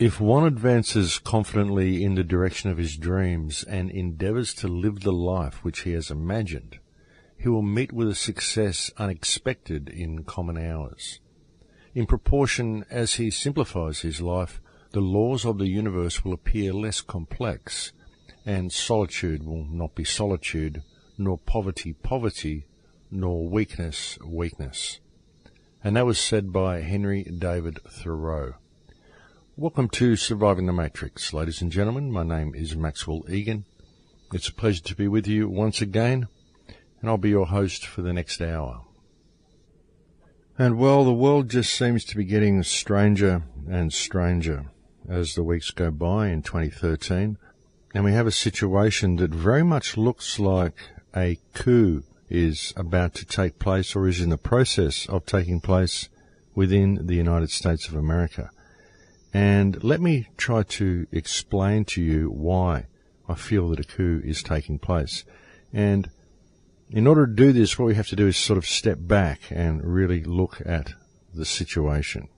If one advances confidently in the direction of his dreams and endeavours to live the life which he has imagined, he will meet with a success unexpected in common hours. In proportion as he simplifies his life, the laws of the universe will appear less complex, and solitude will not be solitude, nor poverty poverty, nor weakness weakness. And that was said by Henry David Thoreau. Welcome to Surviving the Matrix, ladies and gentlemen. My name is Maxwell Igan. It's a pleasure to be with you once again, and I'll be your host for the next hour. And well, the world just seems to be getting stranger and stranger as the weeks go by in 2013, and we have a situation that very much looks like a coup is about to take place or is in the process of taking place within the United States of America. And let me try to explain to you why I feel that a coup is taking place. And in order to do this, what we have to do is sort of step back and really look at the situation.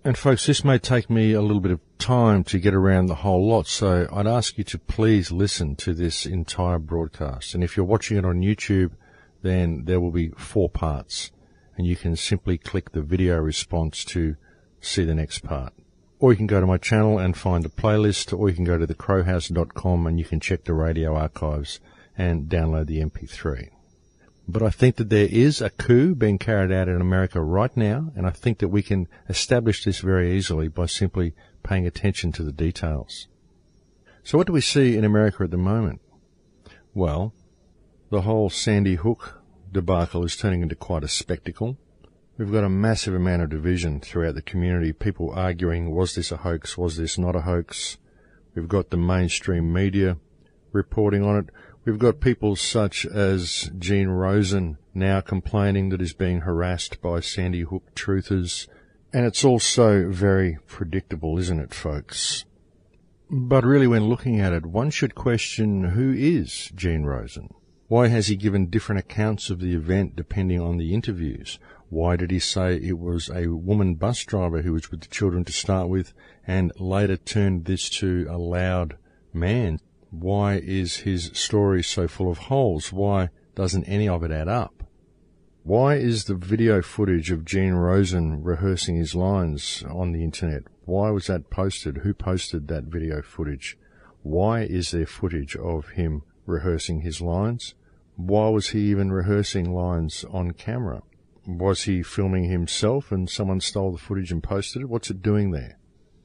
And folks, this may take me a little bit of time to get around the whole lot, so I'd ask you to please listen to this entire broadcast. And if you're watching it on YouTube, then there will be 4 parts, and you can simply click the video response to see the next part. Or you can go to my channel and find a playlist, or you can go to thecrowhouse.com and you can check the radio archives and download the MP3. But I think that there is a coup being carried out in America right now, and I think that we can establish this very easily by simply paying attention to the details. So what do we see in America at the moment? Well, the whole Sandy Hook debacle is turning into quite a spectacle. We've got a massive amount of division throughout the community, people arguing, was this a hoax, was this not a hoax? We've got the mainstream media reporting on it. We've got people such as Gene Rosen now complaining that he's being harassed by Sandy Hook truthers. And it's also very predictable, isn't it, folks? But really, when looking at it, one should question, who is Gene Rosen? Why has he given different accounts of the event depending on the interviews? Why did he say it was a woman bus driver who was with the children to start with and later turned this to a loud man? Why is his story so full of holes? Why doesn't any of it add up? Why is the video footage of Gene Rosen rehearsing his lines on the internet? Why was that posted? Who posted that video footage? Why is there footage of him rehearsing his lines? Why was he even rehearsing lines on camera? Was he filming himself and someone stole the footage and posted it? What's it doing there?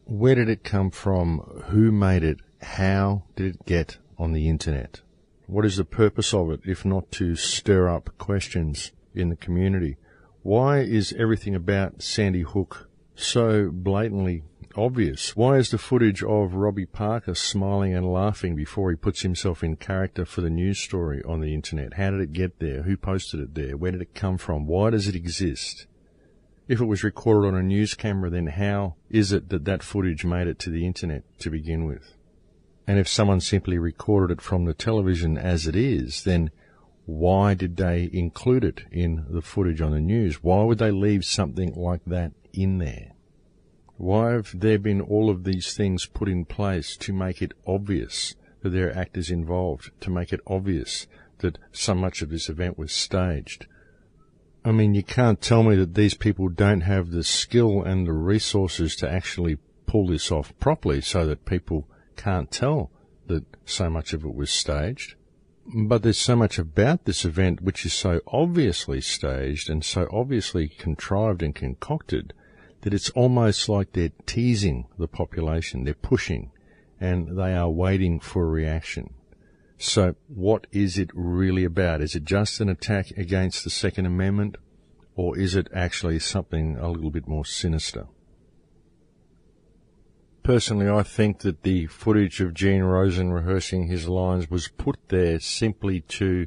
Where did it come from? Who made it? How did it get on the internet? What is the purpose of it, if not to stir up questions in the community? Why is everything about Sandy Hook so blatantly obvious? Why is the footage of Robbie Parker smiling and laughing before he puts himself in character for the news story on the internet? How did it get there? Who posted it there? Where did it come from? Why does it exist? If it was recorded on a news camera, then how is it that that footage made it to the internet to begin with? And if someone simply recorded it from the television as it is, then why did they include it in the footage on the news? Why would they leave something like that in there? Why have there been all of these things put in place to make it obvious that there are actors involved, to make it obvious that so much of this event was staged? I mean, you can't tell me that these people don't have the skill and the resources to actually pull this off properly so that people can't tell that so much of it was staged. But there's so much about this event which is so obviously staged and so obviously contrived and concocted that it's almost like they're teasing the population, they're pushing, and they are waiting for a reaction. So what is it really about? Is it just an attack against the Second Amendment, or is it actually something a little bit more sinister? Personally, I think that the footage of Gene Rosen rehearsing his lines was put there simply to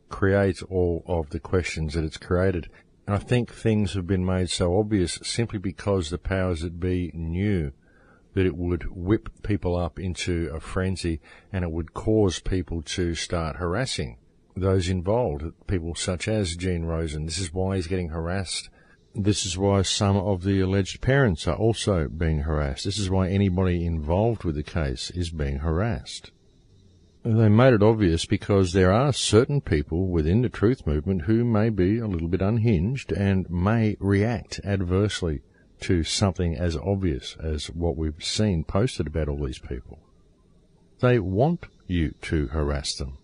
create all of the questions that it's created. And I think things have been made so obvious simply because the powers that be knew that it would whip people up into a frenzy and it would cause people to start harassing those involved, people such as Gene Rosen. This is why he's getting harassed This is why some of the alleged parents are also being harassed. This is why anybody involved with the case is being harassed. They made it obvious because there are certain people within the truth movement who may be a little bit unhinged and may react adversely to something as obvious as what we've seen posted about all these people. They want you to harass them.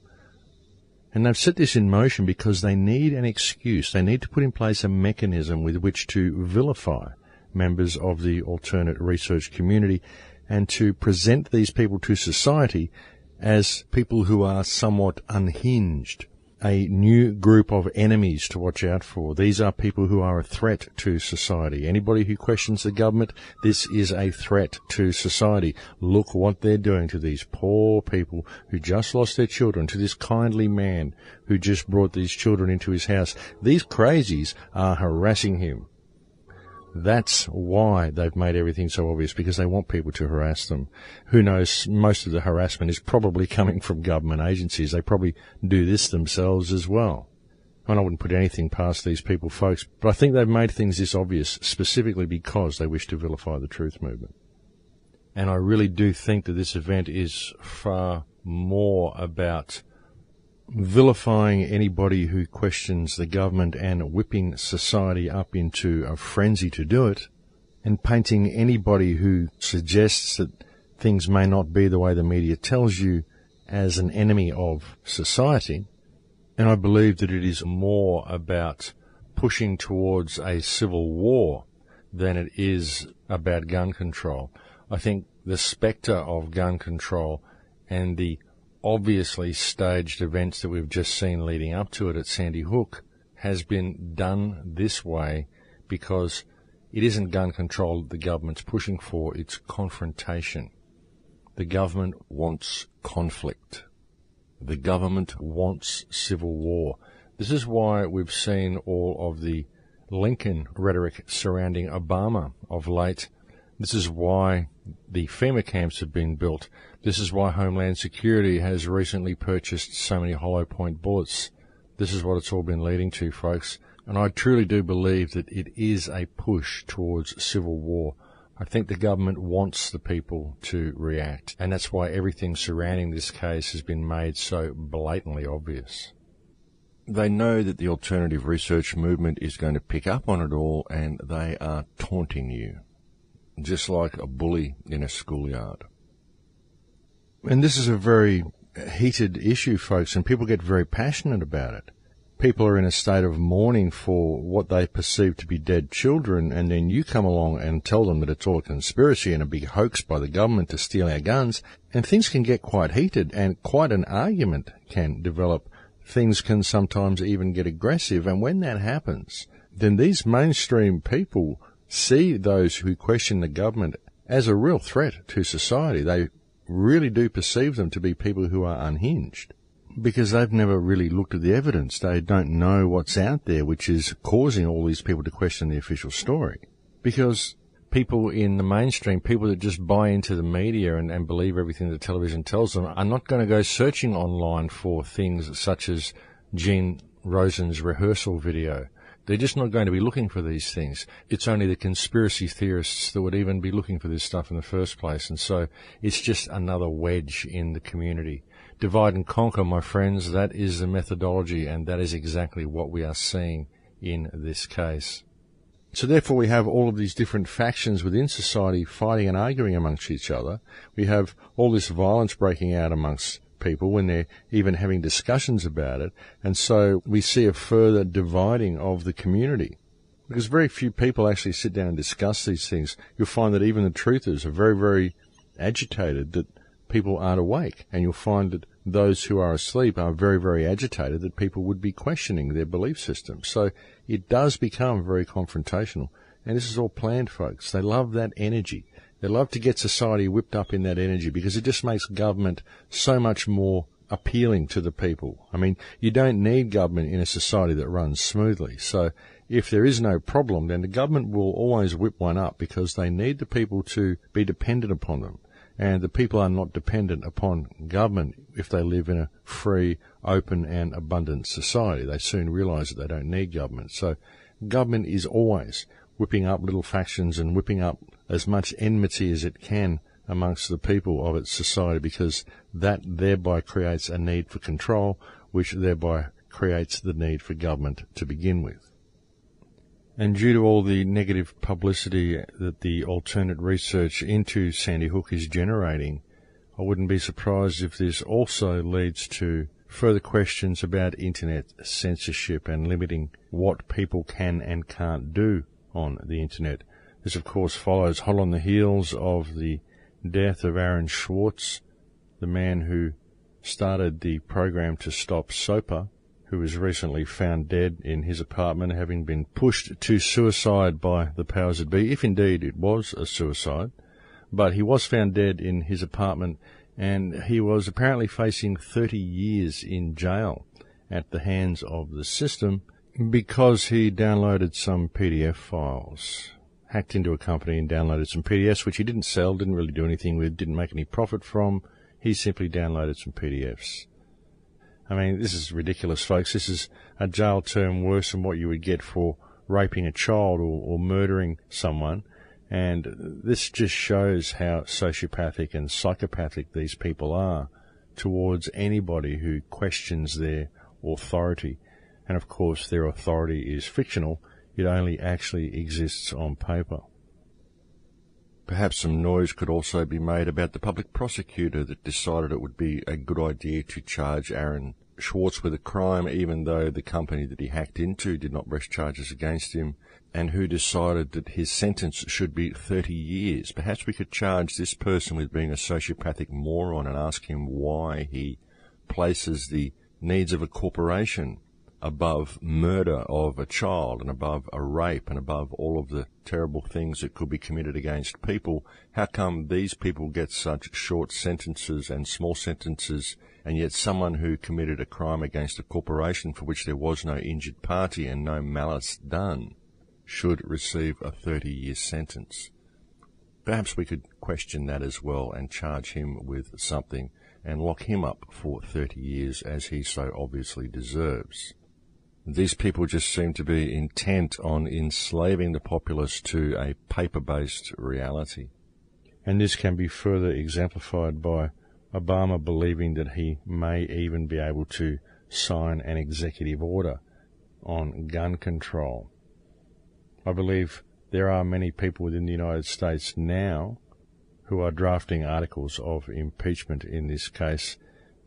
And they've set this in motion because they need an excuse. They need to put in place a mechanism with which to vilify members of the alternate research community and to present these people to society as people who are somewhat unhinged, a new group of enemies to watch out for. These are people who are a threat to society. Anybody who questions the government, this is a threat to society. Look what they're doing to these poor people who just lost their children, to this kindly man who just brought these children into his house. These crazies are harassing him. That's why they've made everything so obvious, because they want people to harass them. Who knows, most of the harassment is probably coming from government agencies. They probably do this themselves as well. And I wouldn't put anything past these people, folks, but I think they've made things this obvious specifically because they wish to vilify the truth movement. And I really do think that this event is far more about vilifying anybody who questions the government and whipping society up into a frenzy to do it, and painting anybody who suggests that things may not be the way the media tells you as an enemy of society. And I believe that it is more about pushing towards a civil war than it is about gun control. I think the spectre of gun control and the obviously staged events that we've just seen leading up to it at Sandy Hook has been done this way because it isn't gun control that the government's pushing for, it's confrontation. The government wants conflict. The government wants civil war. This is why we've seen all of the Lincoln rhetoric surrounding Obama of late. This is why the FEMA camps have been built. This is why Homeland Security has recently purchased so many hollow point bullets. This is what it's all been leading to, folks. And I truly do believe that it is a push towards civil war. I think the government wants the people to react, and that's why everything surrounding this case has been made so blatantly obvious. They know that the alternative research movement is going to pick up on it all, and they are taunting you, just like a bully in a schoolyard. And this is a very heated issue, folks, and people get very passionate about it. People are in a state of mourning for what they perceive to be dead children, and then you come along and tell them that it's all a conspiracy and a big hoax by the government to steal our guns, and things can get quite heated, and quite an argument can develop. Things can sometimes even get aggressive, and when that happens, then these mainstream people see those who question the government as a real threat to society. They really do perceive them to be people who are unhinged because they've never really looked at the evidence. They don't know what's out there, which is causing all these people to question the official story. Because people in the mainstream, people that just buy into the media and believe everything the television tells them, are not going to go searching online for things such as Gene Rosen's rehearsal video. They're just not going to be looking for these things. It's only the conspiracy theorists that would even be looking for this stuff in the first place. And so it's just another wedge in the community. Divide and conquer, my friends, that is the methodology, and that is exactly what we are seeing in this case. So therefore we have all of these different factions within society fighting and arguing amongst each other. We have all this violence breaking out amongst people when they're even having discussions about it, and so we see a further dividing of the community because very few people actually sit down and discuss these things. You'll find that even the truthers are very, very agitated that people aren't awake, and you'll find that those who are asleep are very, very agitated that people would be questioning their belief system. So it does become very confrontational, and this is all planned, folks. They love that energy. They love to get society whipped up in that energy because it just makes government so much more appealing to the people. I mean, you don't need government in a society that runs smoothly. So if there is no problem, then the government will always whip one up because they need the people to be dependent upon them. And the people are not dependent upon government if they live in a free, open and abundant society. They soon realize that they don't need government. So Government is always whipping up little factions and whipping up as much enmity as it can amongst the people of its society, because that thereby creates a need for control, which thereby creates the need for government to begin with. And due to all the negative publicity that the alternate research into Sandy Hook is generating, I wouldn't be surprised if this also leads to further questions about internet censorship and limiting what people can and can't do on the internet. This, of course, follows hot on the heels of the death of Aaron Swartz, the man who started the program to stop SOPA, who was recently found dead in his apartment, having been pushed to suicide by the powers that be, if indeed it was a suicide. But he was found dead in his apartment, and he was apparently facing 30 years in jail at the hands of the system because he downloaded some PDF files, hacked into a company and downloaded some PDFs, which he didn't sell, didn't really do anything with, didn't make any profit from. He simply downloaded some PDFs. I mean, this is ridiculous, folks. This is a jail term worse than what you would get for raping a child or murdering someone. And this just shows how sociopathic and psychopathic these people are towards anybody who questions their authority. And of course, their authority is fictional. It only actually exists on paper. Perhaps some noise could also be made about the public prosecutor that decided it would be a good idea to charge Aaron Swartz with a crime, even though the company that he hacked into did not press charges against him, and who decided that his sentence should be 30 years. Perhaps we could charge this person with being a sociopathic moron and ask him why he places the needs of a corporation above murder of a child and above a rape and above all of the terrible things that could be committed against people. How come these people get such short sentences and small sentences, and yet someone who committed a crime against a corporation for which there was no injured party and no malice done should receive a 30-year sentence? Perhaps we could question that as well and charge him with something and lock him up for 30 years, as he so obviously deserves. These people just seem to be intent on enslaving the populace to a paper-based reality. And this can be further exemplified by Obama believing that he may even be able to sign an executive order on gun control. I believe there are many people within the United States now who are drafting articles of impeachment in this case.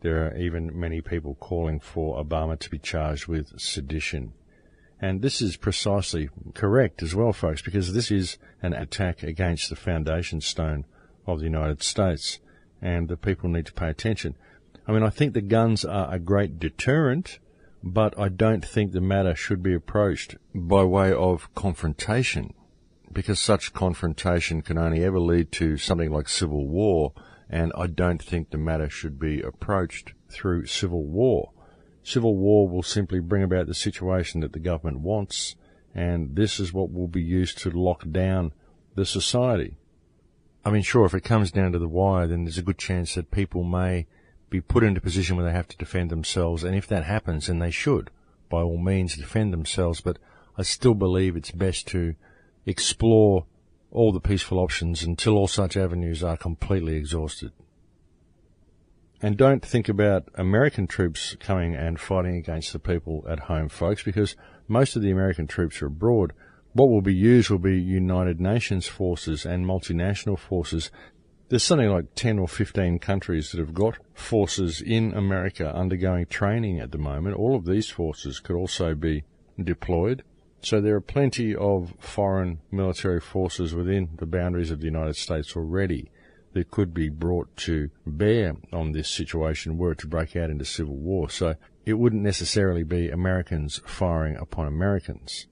There are even many people calling for Obama to be charged with sedition. And this is precisely correct as well, folks, because this is an attack against the foundation stone of the United States, and the people need to pay attention. I mean, I think the guns are a great deterrent, but I don't think the matter should be approached by way of confrontation, because such confrontation can only ever lead to something like civil war, and I don't think the matter should be approached through civil war. Civil war will simply bring about the situation that the government wants, and this is what will be used to lock down the society. I mean, sure, if it comes down to the wire, then there's a good chance that people may be put into a position where they have to defend themselves, and if that happens, then they should, by all means, defend themselves, but I still believe it's best to explore all the peaceful options until all such avenues are completely exhausted. And don't think about American troops coming and fighting against the people at home, folks, because most of the American troops are abroad. What will be used will be United Nations forces and multinational forces. There's something like 10 or 15 countries that have got forces in America undergoing training at the moment. All of these forces could also be deployed. So there are plenty of foreign military forces within the boundaries of the United States already that could be brought to bear on this situation were it to break out into civil war. So it wouldn't necessarily be Americans firing upon Americans.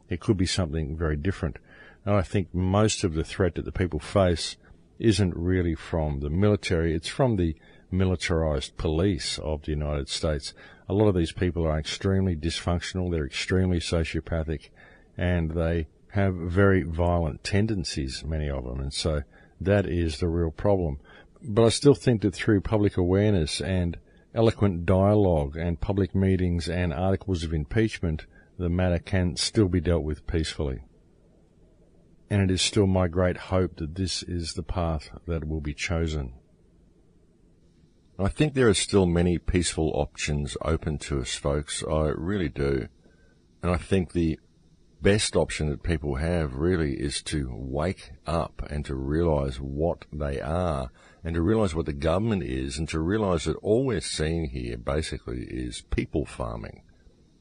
It could be something very different. And I think most of the threat that the people face isn't really from the military, it's from the militarized police of the United States. A lot of these people are extremely dysfunctional, they're extremely sociopathic, and they have very violent tendencies, many of them, and so that is the real problem. But I still think that through public awareness and eloquent dialogue and public meetings and articles of impeachment, the matter can still be dealt with peacefully. And it is still my great hope that this is the path that will be chosen. I think there are still many peaceful options open to us, folks. I really do. And I think the best option that people have really is to wake up and to realize what they are, and to realize what the government is, and to realize that all we're seeing here basically is people farming.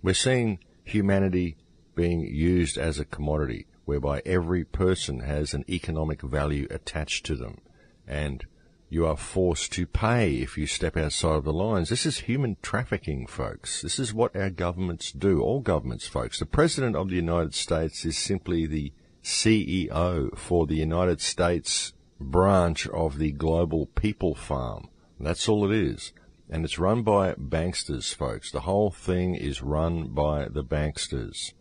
We're seeing humanity being used as a commodity, whereby every person has an economic value attached to them, and you are forced to pay if you step outside of the lines. This is human trafficking, folks. This is what our governments do, all governments, folks. The President of the United States is simply the CEO for the United States branch of the global people farm. That's all it is. And it's run by banksters, folks. The whole thing is run by the banksters.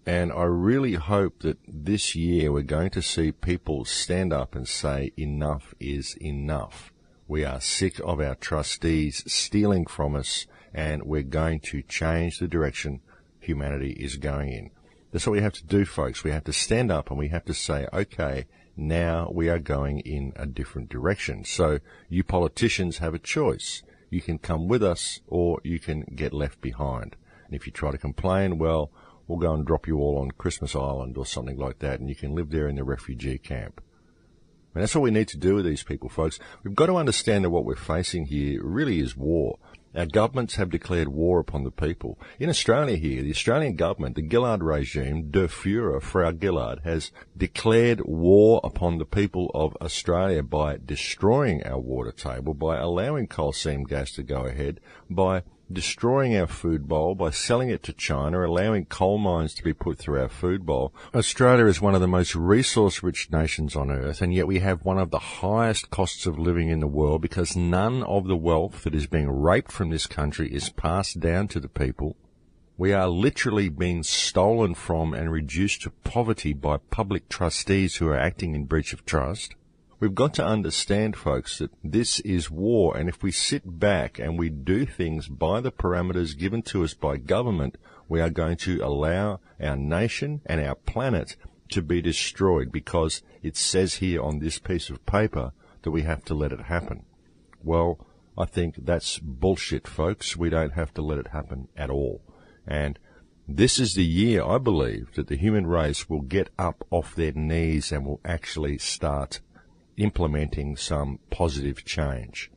And I really hope that this year we're going to see people stand up and say enough is enough. We are sick of our trustees stealing from us, and we're going to change the direction humanity is going in. That's what we have to do, folks. We have to stand up and we have to say, okay, now we are going in a different direction. So you politicians have a choice. You can come with us or you can get left behind. And if you try to complain, well, we'll go and drop you all on Christmas Island or something like that, and you can live there in the refugee camp. And that's what we need to do with these people, folks. We've got to understand that what we're facing here really is war. Our governments have declared war upon the people. In Australia here, the Australian government, the Gillard regime, Der Fuhrer, Frau Gillard, has declared war upon the people of Australia by destroying our water table, by allowing coal seam gas to go ahead, by destroying our food bowl, by selling it to China, allowing coal mines to be put through our food bowl. Australia is one of the most resource-rich nations on earth, and yet we have one of the highest costs of living in the world because none of the wealth that is being raped from this country is passed down to the people. We are literally being stolen from and reduced to poverty by public trustees who are acting in breach of trust. We've got to understand, folks, that this is war, and if we sit back and we do things by the parameters given to us by government, we are going to allow our nation and our planet to be destroyed because it says here on this piece of paper that we have to let it happen. Well, I think that's bullshit, folks. We don't have to let it happen at all. And this is the year, I believe, that the human race will get up off their knees and will actually start implementing some positive change.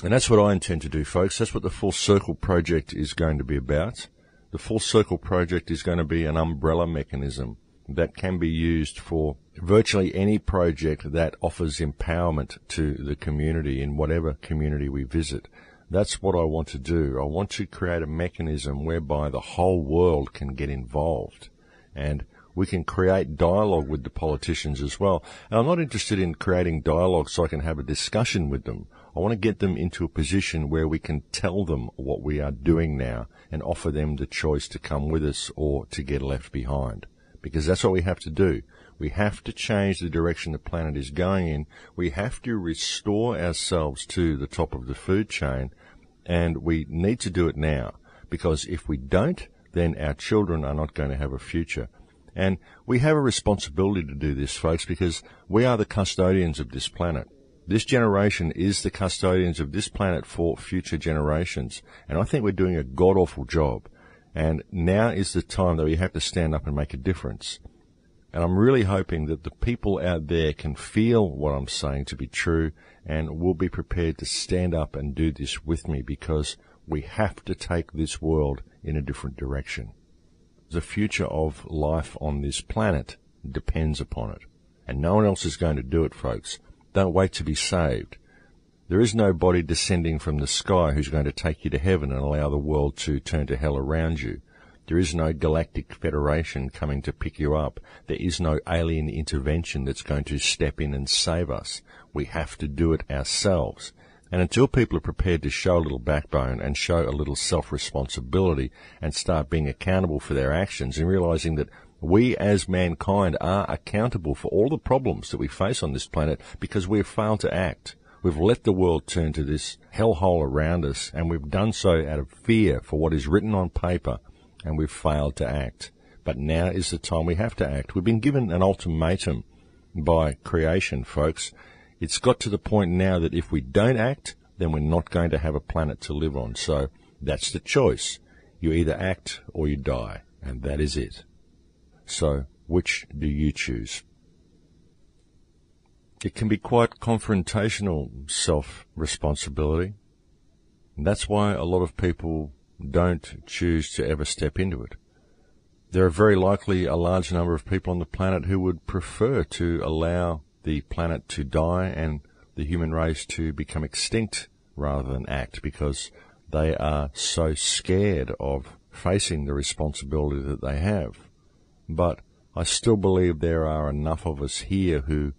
And that's what I intend to do, folks. That's what the Full Circle Project is going to be about. The Full Circle Project is going to be an umbrella mechanism that can be used for virtually any project that offers empowerment to the community in whatever community we visit. That's what I want to do. I want to create a mechanism whereby the whole world can get involved, and we can create dialogue with the politicians as well. And I'm not interested in creating dialogue so I can have a discussion with them. I want to get them into a position where we can tell them what we are doing now and offer them the choice to come with us or to get left behind. Because that's what we have to do. We have to change the direction the planet is going in. We have to restore ourselves to the top of the food chain, and we need to do it now. Because if we don't, then our children are not going to have a future. And we have a responsibility to do this, folks, because we are the custodians of this planet. This generation is the custodians of this planet for future generations. And I think we're doing a god-awful job. And now is the time that we have to stand up and make a difference. And I'm really hoping that the people out there can feel what I'm saying to be true and will be prepared to stand up and do this with me, because we have to take this world in a different direction. The future of life on this planet depends upon it. And no one else is going to do it, folks. Don't wait to be saved. There is nobody descending from the sky who's going to take you to heaven and allow the world to turn to hell around you. There is no galactic federation coming to pick you up. There is no alien intervention that's going to step in and save us. We have to do it ourselves. And until people are prepared to show a little backbone and show a little self-responsibility and start being accountable for their actions and realizing that we as mankind are accountable for all the problems that we face on this planet because we've failed to act. We've let the world turn to this hellhole around us, and we've done so out of fear for what is written on paper and we've failed to act. But now is the time we have to act. We've been given an ultimatum by creation, folks. It's got to the point now that if we don't act, then we're not going to have a planet to live on. So that's the choice. You either act or you die, and that is it. So which do you choose? It can be quite confrontational, self-responsibility. That's why a lot of people don't choose to ever step into it. There are very likely a large number of people on the planet who would prefer to allow the planet to die and the human race to become extinct rather than act, because they are so scared of facing the responsibility that they have. But I still believe there are enough of us here who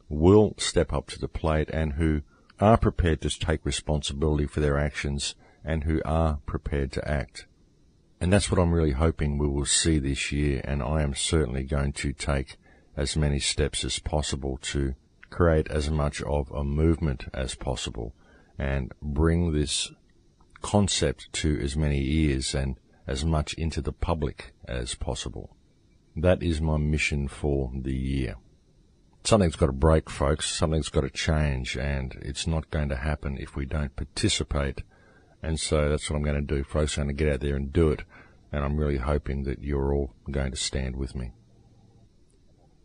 will step up to the plate and who are prepared to take responsibility for their actions and who are prepared to act. And that's what I'm really hoping we will see this year, and I am certainly going to take as many steps as possible to create as much of a movement as possible and bring this concept to as many ears and as much into the public as possible. That is my mission for the year. Something's got to break, folks. Something's got to change, and it's not going to happen if we don't participate. And so that's what I'm going to do, folks. I'm going to get out there and do it, and I'm really hoping that you're all going to stand with me.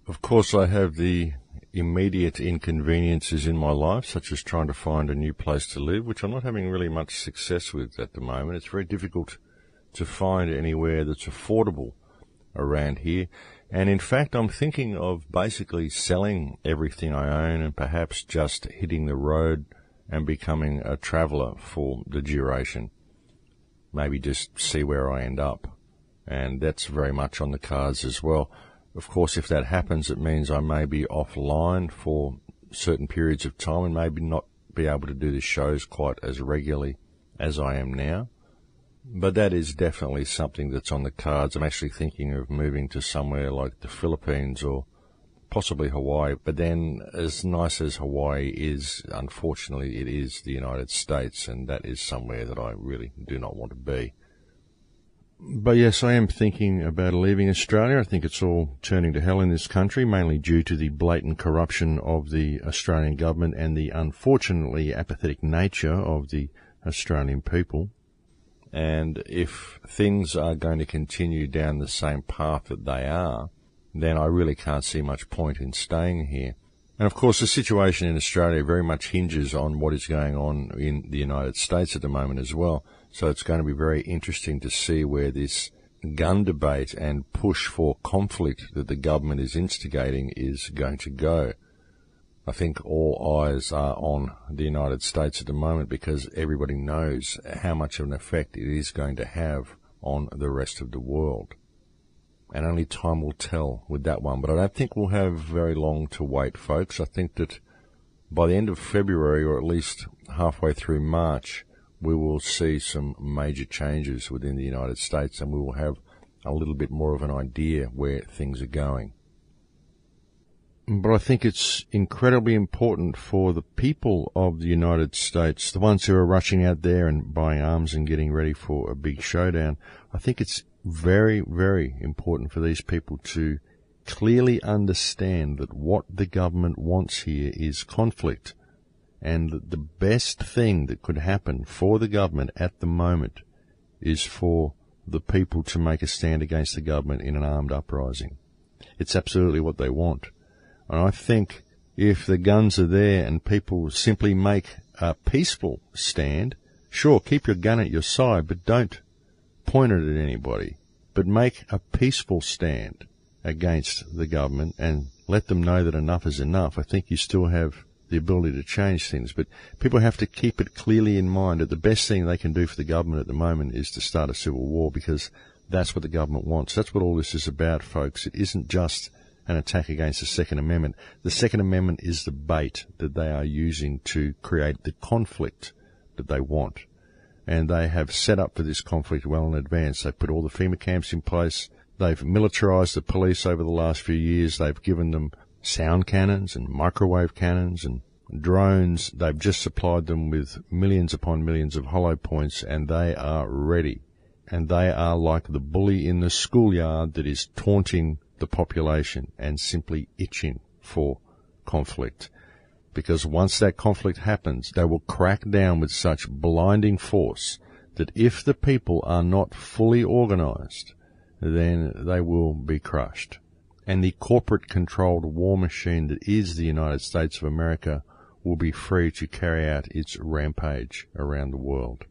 Of course, I have the immediate inconveniences in my life, such as trying to find a new place to live, which I'm not having really much success with at the moment. It's very difficult to find anywhere that's affordable around here. And in fact, I'm thinking of basically selling everything I own and perhaps just hitting the road and becoming a traveller for the duration. Maybe just see where I end up. And that's very much on the cards as well. Of course, if that happens, it means I may be offline for certain periods of time and maybe not be able to do the shows quite as regularly as I am now. But that is definitely something that's on the cards. I'm actually thinking of moving to somewhere like the Philippines or possibly Hawaii. But then, as nice as Hawaii is, unfortunately, it is the United States, and that is somewhere that I really do not want to be. But yes, I am thinking about leaving Australia. I think it's all turning to hell in this country, mainly due to the blatant corruption of the Australian government and the unfortunately apathetic nature of the Australian people. And if things are going to continue down the same path that they are, then I really can't see much point in staying here. And of course, the situation in Australia very much hinges on what is going on in the United States at the moment as well. So it's going to be very interesting to see where this gun debate and push for conflict that the government is instigating is going to go. I think all eyes are on the United States at the moment because everybody knows how much of an effect it is going to have on the rest of the world. And only time will tell with that one. But I don't think we'll have very long to wait, folks. I think that by the end of February, or at least halfway through March, we will see some major changes within the United States, and we will have a little bit more of an idea where things are going. But I think it's incredibly important for the people of the United States, the ones who are rushing out there and buying arms and getting ready for a big showdown. I think it's very, very important for these people to clearly understand that what the government wants here is conflict, and that the best thing that could happen for the government at the moment is for the people to make a stand against the government in an armed uprising. It's absolutely what they want. And I think if the guns are there and people simply make a peaceful stand, sure, keep your gun at your side, but don't point it at anybody. But make a peaceful stand against the government and let them know that enough is enough. I think you still have the ability to change things, but people have to keep it clearly in mind that the best thing they can do for the government at the moment is to start a civil war, because that's what the government wants. That's what all this is about, folks. It isn't just an attack against the Second Amendment. The Second Amendment is the bait that they are using to create the conflict that they want. And they have set up for this conflict well in advance. They've put all the FEMA camps in place. They've militarized the police over the last few years. They've given them sound cannons and microwave cannons and drones. They've just supplied them with millions upon millions of hollow points, and they are ready. and they are like the bully in the schoolyard that is taunting the population and simply itching for conflict. Because once that conflict happens, they will crack down with such blinding force that if the people are not fully organized, then they will be crushed. And the corporate-controlled war machine that is the United States of America will be free to carry out its rampage around the world.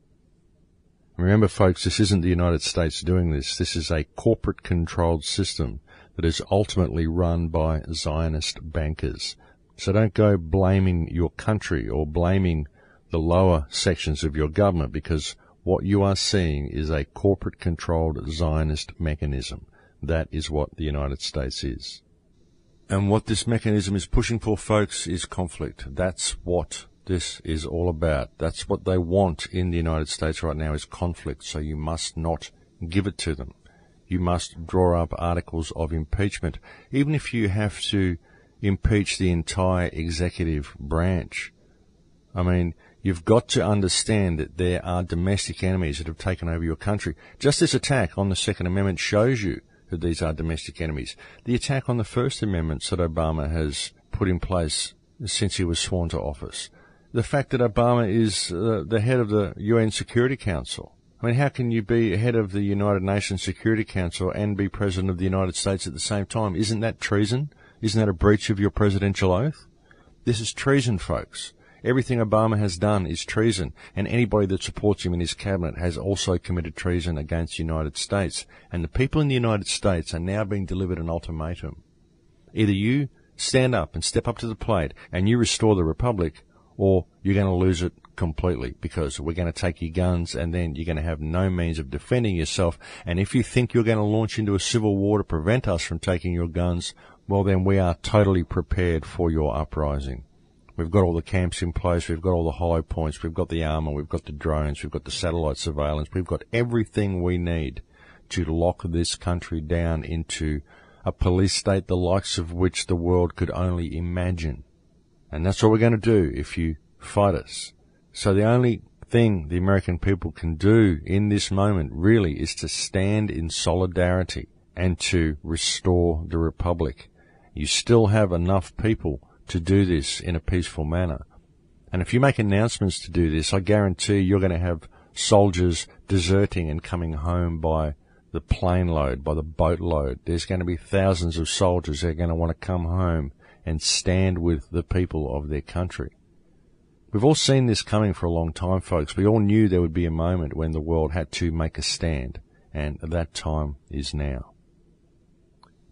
Remember, folks, this isn't the United States doing this. This is a corporate-controlled system that is ultimately run by Zionist bankers. So don't go blaming your country or blaming the lower sections of your government, because what you are seeing is a corporate-controlled Zionist mechanism. That is what the United States is. And what this mechanism is pushing for, folks, is conflict. That's what this is all about. That's what they want in the United States right now, is conflict. So you must not give it to them. You must draw up articles of impeachment, even if you have to impeach the entire executive branch. I mean, you've got to understand that there are domestic enemies that have taken over your country. Just this attack on the Second Amendment shows you that these are domestic enemies. The attack on the First Amendment that Obama has put in place since he was sworn to office. The fact that Obama is the head of the UN Security Council. I mean, how can you be head of the United Nations Security Council and be President of the United States at the same time? Isn't that treason? Isn't that a breach of your presidential oath? This is treason, folks. Everything Obama has done is treason, and anybody that supports him in his cabinet has also committed treason against the United States. And the people in the United States are now being delivered an ultimatum. Either you stand up and step up to the plate and you restore the republic, or you're going to lose it completely, because we're going to take your guns and then you're going to have no means of defending yourself. And if you think you're going to launch into a civil war to prevent us from taking your guns, well, then we are totally prepared for your uprising. We've got all the camps in place, we've got all the hollow points, we've got the armor, we've got the drones, we've got the satellite surveillance, we've got everything we need to lock this country down into a police state the likes of which the world could only imagine. And that's what we're going to do if you fight us. So the only thing the American people can do in this moment really is to stand in solidarity and to restore the republic. You still have enough people to do this in a peaceful manner. And if you make announcements to do this, I guarantee you're going to have soldiers deserting and coming home by the plane load, by the boat load. There's going to be thousands of soldiers that are going to want to come home and stand with the people of their country. We've all seen this coming for a long time, folks. We all knew there would be a moment when the world had to make a stand, and that time is now.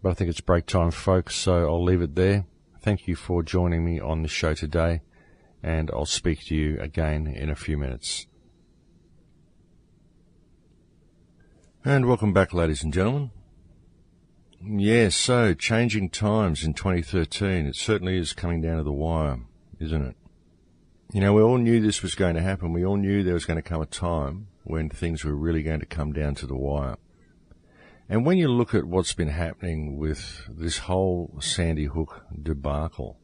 But I think it's break time, folks, so I'll leave it there. Thank you for joining me on the show today, and I'll speak to you again in a few minutes. And welcome back, ladies and gentlemen. Yes, so changing times in 2013. It certainly is coming down to the wire, isn't it? You know, we all knew this was going to happen. We all knew there was going to come a time when things were really going to come down to the wire. And when you look at what's been happening with this whole Sandy Hook debacle,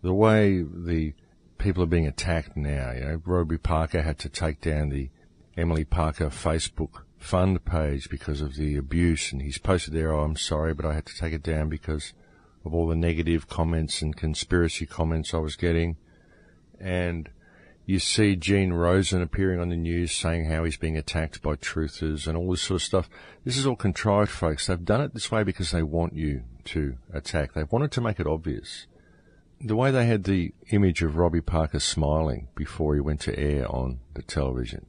the way the people are being attacked now, you know, Roby Parker had to take down the Emily Parker Facebook fund page because of the abuse, and he's posted there, "Oh, I'm sorry, but I had to take it down because of all the negative comments and conspiracy comments I was getting." And you see Gene Rosen appearing on the news saying how he's being attacked by truthers and all this sort of stuff. This is all contrived, folks. They've done it this way because they want you to attack. They wanted to make it obvious. The way they had the image of Robbie Parker smiling before he went to air on the television.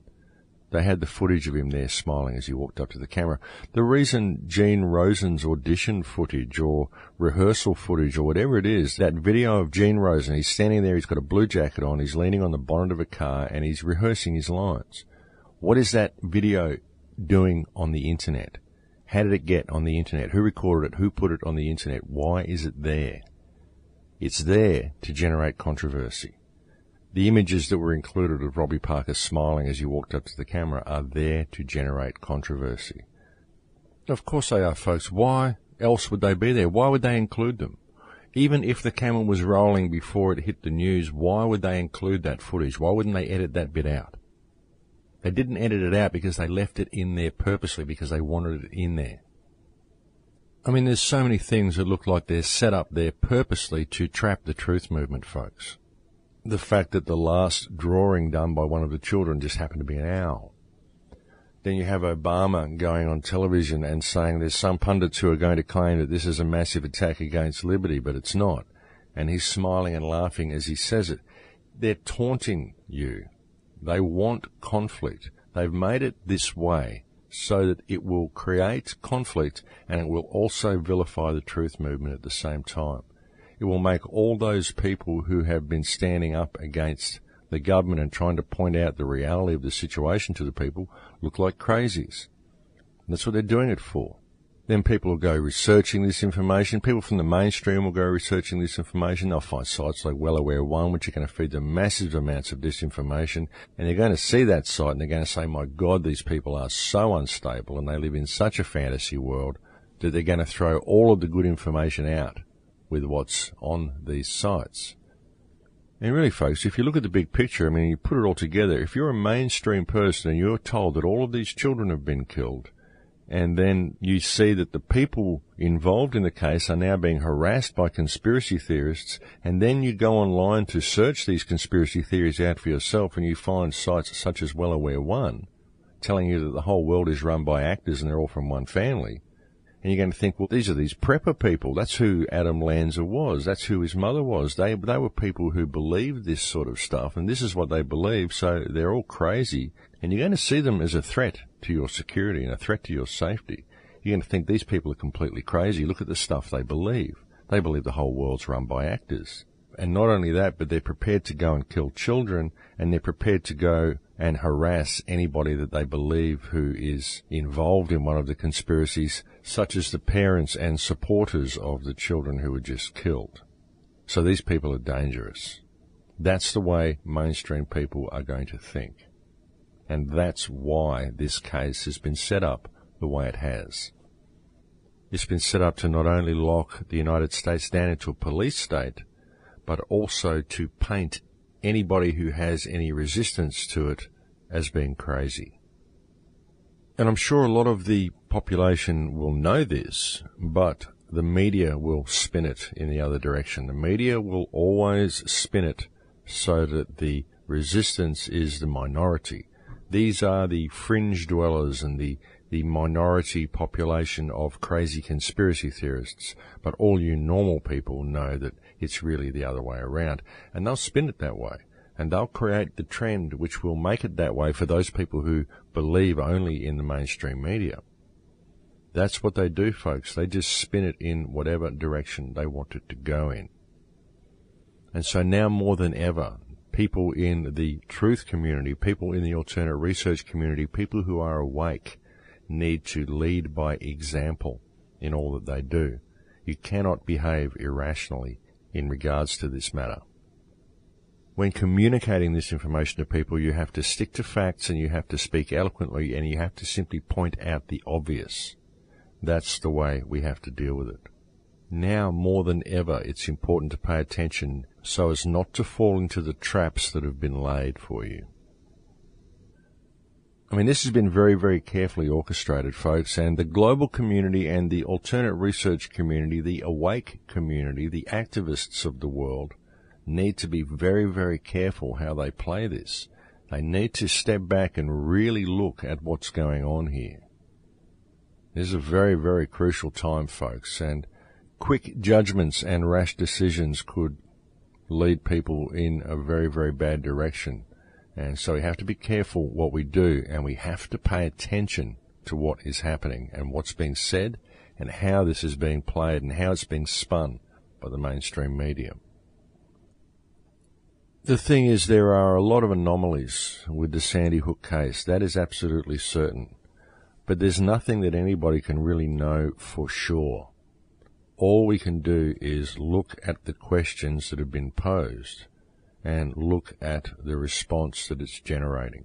They had the footage of him there smiling as he walked up to the camera. The reason Gene Rosen's audition footage or rehearsal footage or whatever it is, that video of Gene Rosen, he's standing there, he's got a blue jacket on, he's leaning on the bonnet of a car, and he's rehearsing his lines. What is that video doing on the internet? How did it get on the internet? Who recorded it? Who put it on the internet? Why is it there? It's there to generate controversy. The images that were included of Robbie Parker smiling as he walked up to the camera are there to generate controversy. Of course they are, folks. Why else would they be there? Why would they include them? Even if the camera was rolling before it hit the news, why would they include that footage? Why wouldn't they edit that bit out? They didn't edit it out because they left it in there purposely because they wanted it in there. I mean, there's so many things that look like they're set up there purposely to trap the truth movement, folks. The fact that the last drawing done by one of the children just happened to be an owl. Then you have Obama going on television and saying there's some pundits who are going to claim that this is a massive attack against liberty, but it's not. And he's smiling and laughing as he says it. They're taunting you. They want conflict. They've made it this way so that it will create conflict and it will also vilify the truth movement at the same time. It will make all those people who have been standing up against the government and trying to point out the reality of the situation to the people look like crazies. And that's what they're doing it for. Then people will go researching this information. People from the mainstream will go researching this information. They'll find sites like Well Aware One, which are going to feed them massive amounts of disinformation. And they're going to see that site and they're going to say, my God, these people are so unstable and they live in such a fantasy world that they're going to throw all of the good information out with what's on these sites. And really, folks, if you look at the big picture, I mean, you put it all together, if you're a mainstream person and you're told that all of these children have been killed, and then you see that the people involved in the case are now being harassed by conspiracy theorists, and then you go online to search these conspiracy theories out for yourself, and you find sites such as Well Aware One telling you that the whole world is run by actors and they're all from one family, and you're going to think, well, these are these prepper people. That's who Adam Lanza was. That's who his mother was. They were people who believed this sort of stuff, and this is what they believe, so they're all crazy. And you're going to see them as a threat to your security and a threat to your safety. You're going to think these people are completely crazy. Look at the stuff they believe. They believe the whole world's run by actors. And not only that, but they're prepared to go and kill children, and they're prepared to go and harass anybody that they believe who is involved in one of the conspiracies, such as the parents and supporters of the children who were just killed. So these people are dangerous. That's the way mainstream people are going to think. And that's why this case has been set up the way it has. It's been set up to not only lock the United States down into a police state, but also to paint anybody who has any resistance to it as being crazy. And I'm sure a lot of the population will know this, but the media will spin it in the other direction. The media will always spin it so that the resistance is the minority. These are the fringe dwellers and the minority population of crazy conspiracy theorists, but all you normal people know that it's really the other way around, and they'll spin it that way, and they'll create the trend which will make it that way for those people who believe only in the mainstream media. That's what they do, folks. They just spin it in whatever direction they want it to go in. And so now more than ever, people in the truth community, people in the alternate research community, people who are awake, need to lead by example in all that they do. You cannot behave irrationally in regards to this matter. When communicating this information to people, you have to stick to facts and you have to speak eloquently and you have to simply point out the obvious. That's the way we have to deal with it. Now more than ever, it's important to pay attention so as not to fall into the traps that have been laid for you. I mean, this has been very, very carefully orchestrated, folks, and the global community and the alternate research community, the awake community, the activists of the world, need to be very, very careful how they play this. They need to step back and really look at what's going on here. This is a very, very crucial time, folks, and quick judgments and rash decisions could lead people in a very, very bad direction. And so we have to be careful what we do, and we have to pay attention to what is happening and what's being said and how this is being played and how it's being spun by the mainstream media. The thing is, there are a lot of anomalies with the Sandy Hook case. That is absolutely certain. But there's nothing that anybody can really know for sure. All we can do is look at the questions that have been posed and look at the response that it's generating.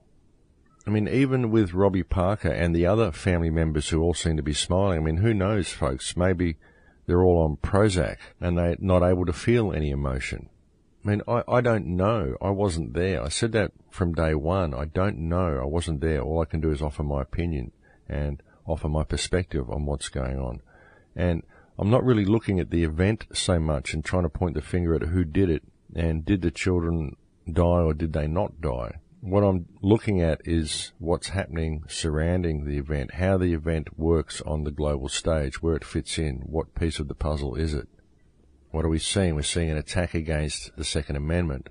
I mean, even with Robbie Parker and the other family members who all seem to be smiling, I mean, who knows, folks? Maybe they're all on Prozac and they're not able to feel any emotion. I mean, I don't know. I wasn't there. I said that from day one. I don't know. I wasn't there. All I can do is offer my opinion and offer my perspective on what's going on. And I'm not really looking at the event so much and trying to point the finger at who did it and did the children die or did they not die. What I'm looking at is what's happening surrounding the event, how the event works on the global stage, where it fits in, what piece of the puzzle is it. What are we seeing? We're seeing an attack against the Second Amendment.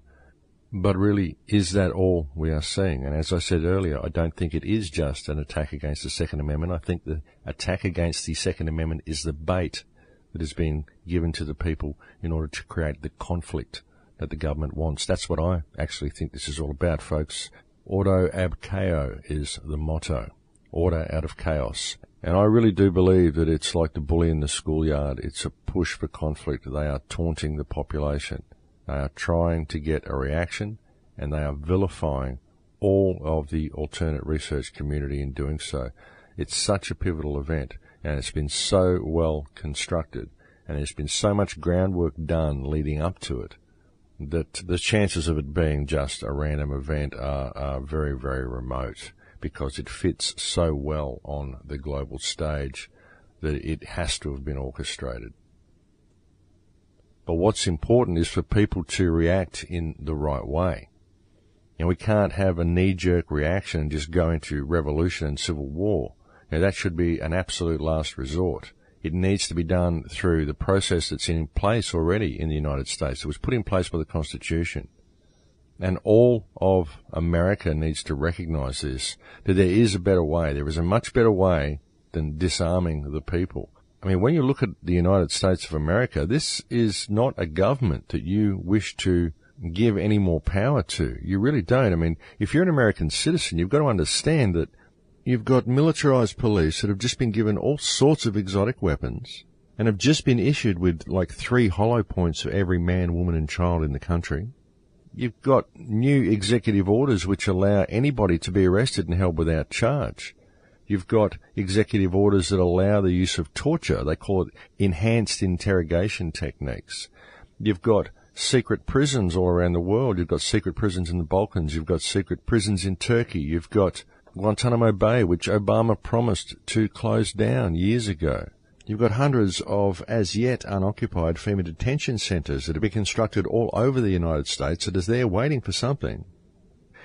But really, is that all we are seeing? And as I said earlier, I don't think it is just an attack against the Second Amendment. I think the attack against the Second Amendment is the bait that has been given to the people in order to create the conflict that the government wants. That's what I actually think this is all about, folks. Ordo ab chaos is the motto. Order out of chaos. And I really do believe that it's like the bully in the schoolyard. It's a push for conflict. They are taunting the population. They are trying to get a reaction, and they are vilifying all of the alternate research community in doing so. It's such a pivotal event, and it's been so well constructed, and there's been so much groundwork done leading up to it, that the chances of it being just a random event are very, very remote, because it fits so well on the global stage that it has to have been orchestrated. But what's important is for people to react in the right way. And we can't have a knee-jerk reaction and just go into revolution and civil war. Now, that should be an absolute last resort. It needs to be done through the process that's in place already in the United States. It was put in place by the Constitution. And all of America needs to recognize this, that there is a better way. There is a much better way than disarming the people. I mean, when you look at the United States of America, this is not a government that you wish to give any more power to. You really don't. I mean, if you're an American citizen, you've got to understand that you've got militarized police that have just been given all sorts of exotic weapons and have just been issued with like 3 hollow points for every man, woman and child in the country. You've got new executive orders which allow anybody to be arrested and held without charge. You've got executive orders that allow the use of torture. They call it enhanced interrogation techniques. You've got secret prisons all around the world. You've got secret prisons in the Balkans. You've got secret prisons in Turkey. You've got Guantanamo Bay, which Obama promised to close down years ago. You've got hundreds of as yet unoccupied FEMA detention centres that have been constructed all over the United States that is there waiting for something.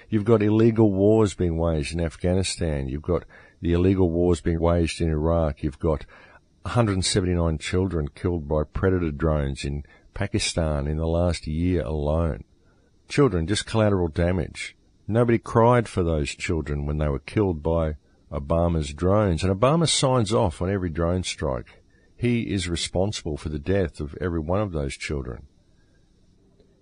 You've got illegal wars being waged in Afghanistan. You've got the illegal wars being waged in Iraq. You've got 179 children killed by predator drones in Pakistan in the last year alone. Children, just collateral damage. Nobody cried for those children when they were killed by Obama's drones, and Obama signs off on every drone strike. He is responsible for the death of every one of those children.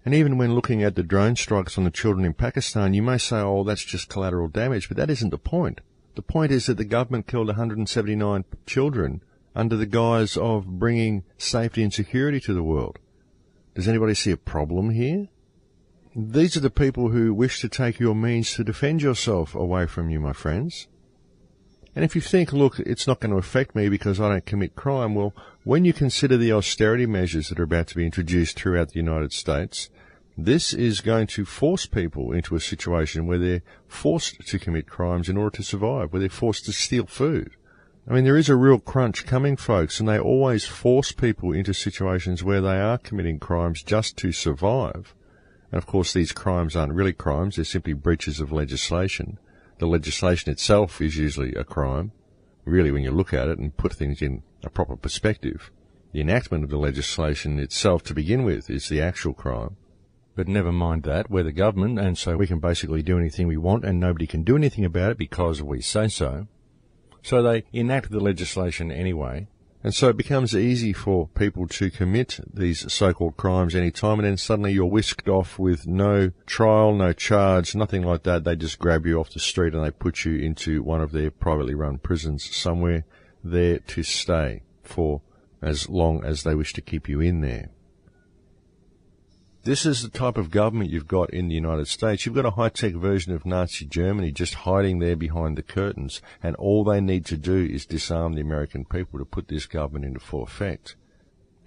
And even when looking at the drone strikes on the children in Pakistan, you may say, oh, that's just collateral damage, but that isn't the point. The point is that the government killed 179 children under the guise of bringing safety and security to the world. Does anybody see a problem here? These are the people who wish to take your means to defend yourself away from you, my friends. And if you think, look, it's not going to affect me because I don't commit crime, well, when you consider the austerity measures that are about to be introduced throughout the United States, this is going to force people into a situation where they're forced to commit crimes in order to survive, where they're forced to steal food. I mean, there is a real crunch coming, folks, and they always force people into situations where they are committing crimes just to survive. And, of course, these crimes aren't really crimes. They're simply breaches of legislation. The legislation itself is usually a crime, really, when you look at it and put things in a proper perspective. The enactment of the legislation itself to begin with is the actual crime. But never mind that, we're the government, and so we can basically do anything we want, and nobody can do anything about it because we say so. So they enact the legislation anyway. And so it becomes easy for people to commit these so-called crimes any time, and then suddenly you're whisked off with no trial, no charge, nothing like that. They just grab you off the street and they put you into one of their privately run prisons somewhere there to stay for as long as they wish to keep you in there. This is the type of government you've got in the United States. You've got a high-tech version of Nazi Germany just hiding there behind the curtains, and all they need to do is disarm the American people to put this government into full effect.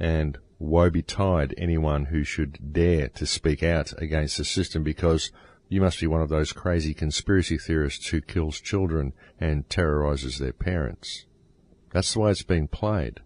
And woe betide anyone who should dare to speak out against the system, because you must be one of those crazy conspiracy theorists who kills children and terrorizes their parents. That's the way it's being played.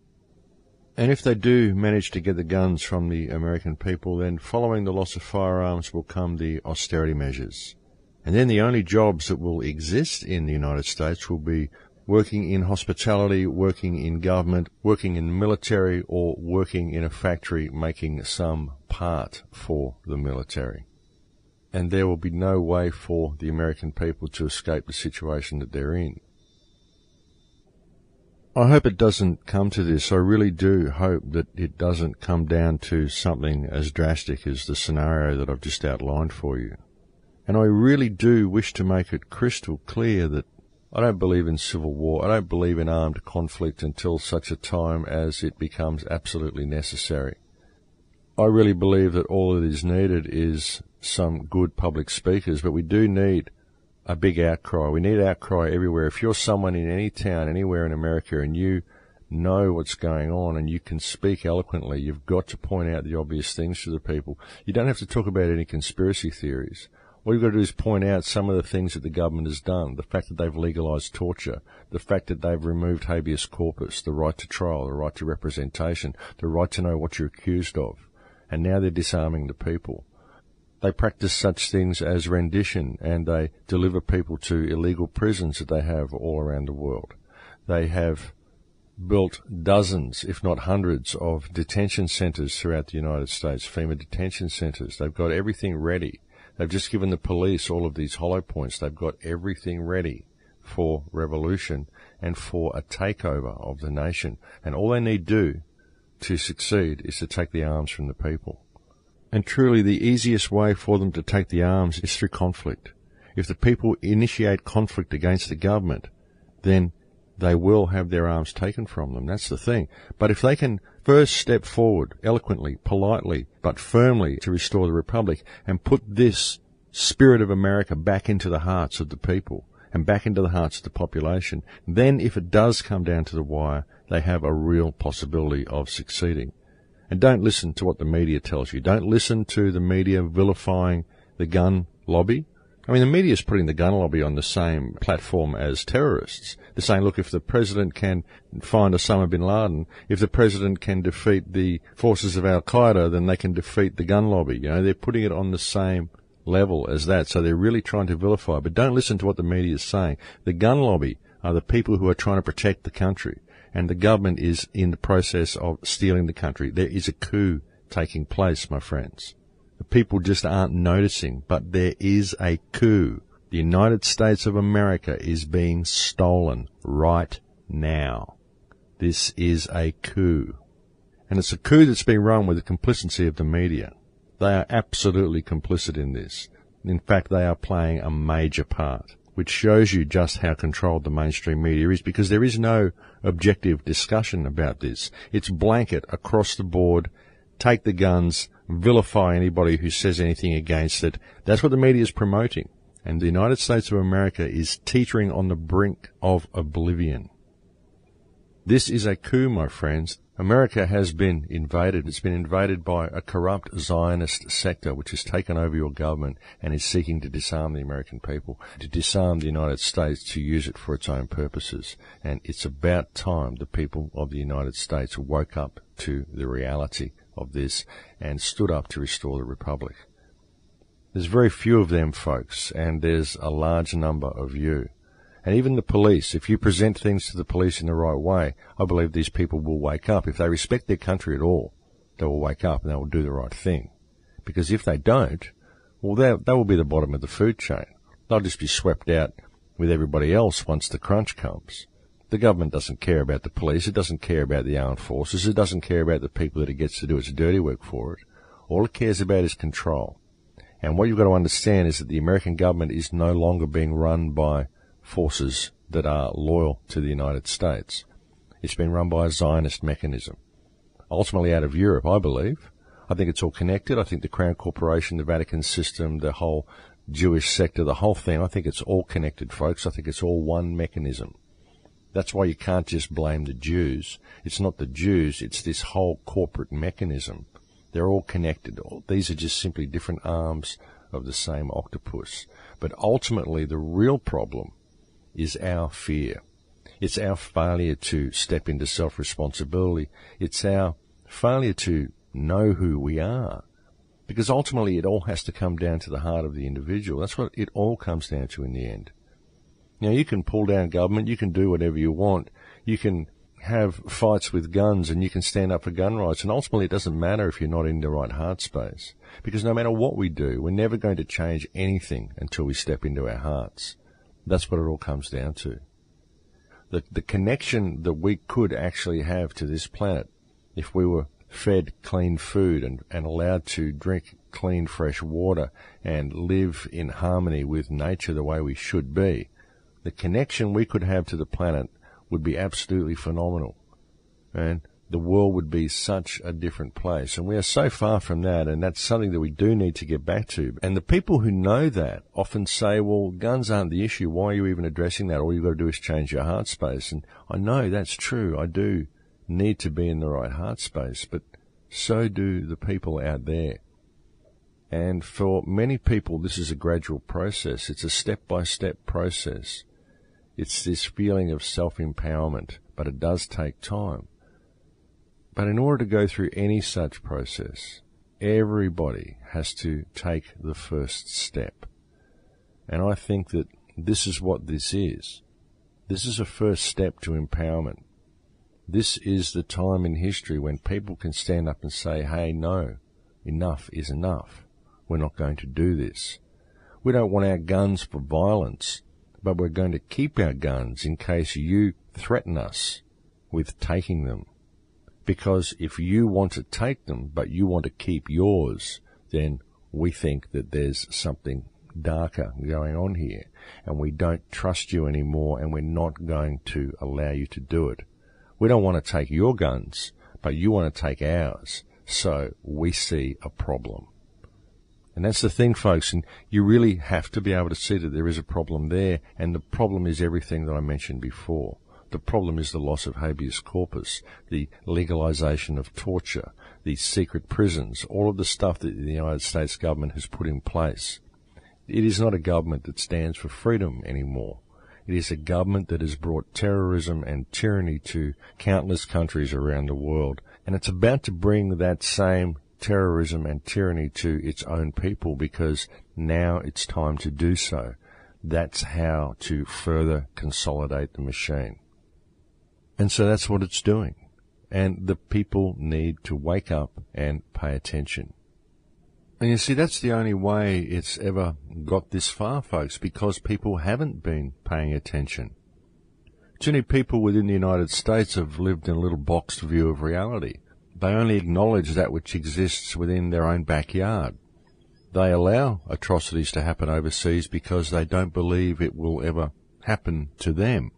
And if they do manage to get the guns from the American people, then following the loss of firearms will come the austerity measures. And then the only jobs that will exist in the United States will be working in hospitality, working in government, working in the military, or working in a factory making some part for the military. And there will be no way for the American people to escape the situation that they're in. I hope it doesn't come to this. I really do hope that it doesn't come down to something as drastic as the scenario that I've just outlined for you. And I really do wish to make it crystal clear that I don't believe in civil war. I don't believe in armed conflict until such a time as it becomes absolutely necessary. I really believe that all that is needed is some good public speakers, but we do need a big outcry. We need outcry everywhere. If you're someone in any town, anywhere in America, and you know what's going on and you can speak eloquently, you've got to point out the obvious things to the people. You don't have to talk about any conspiracy theories. All you've got to do is point out some of the things that the government has done, the fact that they've legalized torture, the fact that they've removed habeas corpus, the right to trial, the right to representation, the right to know what you're accused of. And now they're disarming the people. They practice such things as rendition, and they deliver people to illegal prisons that they have all around the world. They have built dozens, if not hundreds, of detention centres throughout the United States, FEMA detention centres. They've got everything ready. They've just given the police all of these hollow points. They've got everything ready for revolution and for a takeover of the nation. And all they need do to succeed is to take the arms from the people. And truly, the easiest way for them to take the arms is through conflict. If the people initiate conflict against the government, then they will have their arms taken from them. That's the thing. But if they can first step forward eloquently, politely, but firmly to restore the republic and put this spirit of America back into the hearts of the people and back into the hearts of the population, then if it does come down to the wire, they have a real possibility of succeeding. And don't listen to what the media tells you. Don't listen to the media vilifying the gun lobby. I mean, the media is putting the gun lobby on the same platform as terrorists. They're saying, look, if the president can find Osama bin Laden, if the president can defeat the forces of Al-Qaeda, then they can defeat the gun lobby. You know, they're putting it on the same level as that. So they're really trying to vilify. But don't listen to what the media is saying. The gun lobby are the people who are trying to protect the country. And the government is in the process of stealing the country. There is a coup taking place, my friends. The people just aren't noticing, but there is a coup. The United States of America is being stolen right now. This is a coup. And it's a coup that's being run with the complicity of the media. They are absolutely complicit in this. In fact, they are playing a major part, which shows you just how controlled the mainstream media is, because there is no objective discussion about this. It's blanket across the board. Take the guns, vilify anybody who says anything against it. That's what the media is promoting. And the United States of America is teetering on the brink of oblivion. This is a coup, my friends. America has been invaded. It's been invaded by a corrupt Zionist sector which has taken over your government and is seeking to disarm the American people, to disarm the United States, to use it for its own purposes. And it's about time the people of the United States woke up to the reality of this and stood up to restore the republic. There's very few of them, folks, and there's a large number of you. And even the police, if you present things to the police in the right way, I believe these people will wake up. If they respect their country at all, they will wake up and they will do the right thing. Because if they don't, well, they will be the bottom of the food chain. They'll just be swept out with everybody else once the crunch comes. The government doesn't care about the police. It doesn't care about the armed forces. It doesn't care about the people that it gets to do its dirty work for it. All it cares about is control. And what you've got to understand is that the American government is no longer being run by forces that are loyal to the United States. It's been run by a Zionist mechanism, ultimately out of Europe, I believe. I think it's all connected. I think the Crown Corporation, the Vatican system, the whole Jewish sector, the whole thing, I think it's all connected, folks. I think it's all one mechanism. That's why you can't just blame the Jews. It's not the Jews, it's this whole corporate mechanism. They're all connected. These are just simply different arms of the same octopus. But ultimately, the real problem is our fear. It's our failure to step into self-responsibility. It's our failure to know who we are. Because ultimately, it all has to come down to the heart of the individual. That's what it all comes down to in the end. Now, you can pull down government, you can do whatever you want, you can have fights with guns, and you can stand up for gun rights, and ultimately it doesn't matter if you're not in the right heart space. Because no matter what we do, we're never going to change anything until we step into our hearts. That's what it all comes down to. The connection that we could actually have to this planet, if we were fed clean food and allowed to drink clean, fresh water and live in harmony with nature the way we should be, the connection we could have to the planet would be absolutely phenomenal. And the world would be such a different place. And we are so far from that, and that's something that we do need to get back to. And the people who know that often say, well, guns aren't the issue. Why are you even addressing that? All you've got to do is change your heart space. And I know that's true. I do need to be in the right heart space, but so do the people out there. And for many people, this is a gradual process. It's a step-by-step process. It's this feeling of self-empowerment, but it does take time. But in order to go through any such process, everybody has to take the first step. And I think that this is what this is. This is a first step to empowerment. This is the time in history when people can stand up and say, hey, no, enough is enough. We're not going to do this. We don't want our guns for violence, but we're going to keep our guns in case you threaten us with taking them. Because if you want to take them, but you want to keep yours, then we think that there's something darker going on here, and we don't trust you anymore, and we're not going to allow you to do it. We don't want to take your guns, but you want to take ours, so we see a problem. And that's the thing, folks, and you really have to be able to see that there is a problem there, and the problem is everything that I mentioned before. The problem is the loss of habeas corpus, the legalization of torture, the secret prisons, all of the stuff that the United States government has put in place. It is not a government that stands for freedom anymore. It is a government that has brought terrorism and tyranny to countless countries around the world, and it's about to bring that same terrorism and tyranny to its own people, because now it's time to do so. That's how to further consolidate the machine. And so that's what it's doing. And the people need to wake up and pay attention. And you see, that's the only way it's ever got this far, folks, because people haven't been paying attention. Too many people within the United States have lived in a little boxed view of reality. They only acknowledge that which exists within their own backyard. They allow atrocities to happen overseas because they don't believe it will ever happen to them.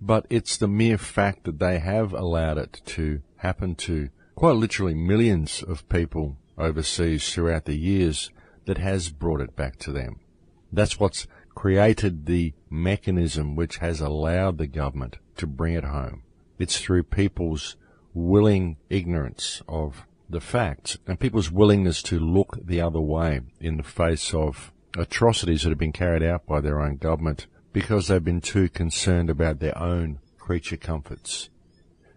But it's the mere fact that they have allowed it to happen to quite literally millions of people overseas throughout the years that has brought it back to them. That's what's created the mechanism which has allowed the government to bring it home. It's through people's willing ignorance of the facts and people's willingness to look the other way in the face of atrocities that have been carried out by their own government, because they've been too concerned about their own creature comforts.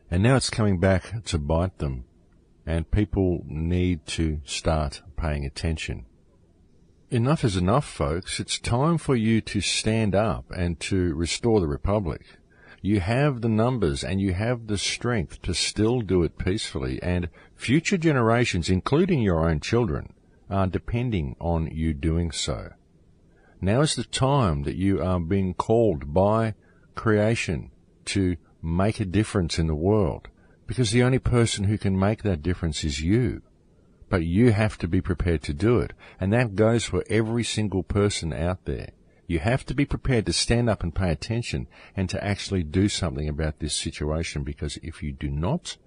And now it's coming back to bite them, and people need to start paying attention. Enough is enough, folks. It's time for you to stand up and to restore the Republic. You have the numbers and you have the strength to still do it peacefully, and future generations, including your own children, are depending on you doing so. Now is the time that you are being called by creation to make a difference in the world, because the only person who can make that difference is you. But you have to be prepared to do it, and that goes for every single person out there. You have to be prepared to stand up and pay attention and to actually do something about this situation, because if you do not,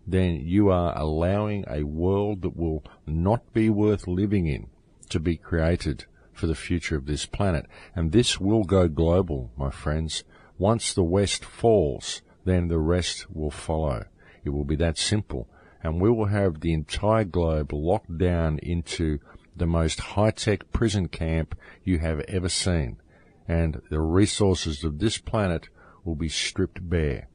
then you are allowing a world that will not be worth living in to be created for the future of this planet. And this will go global, my friends. once the West falls, then the rest will follow. It will be that simple. And we will have the entire globe locked down into the most high-tech prison camp you have ever seen. And the resources of this planet will be stripped bare.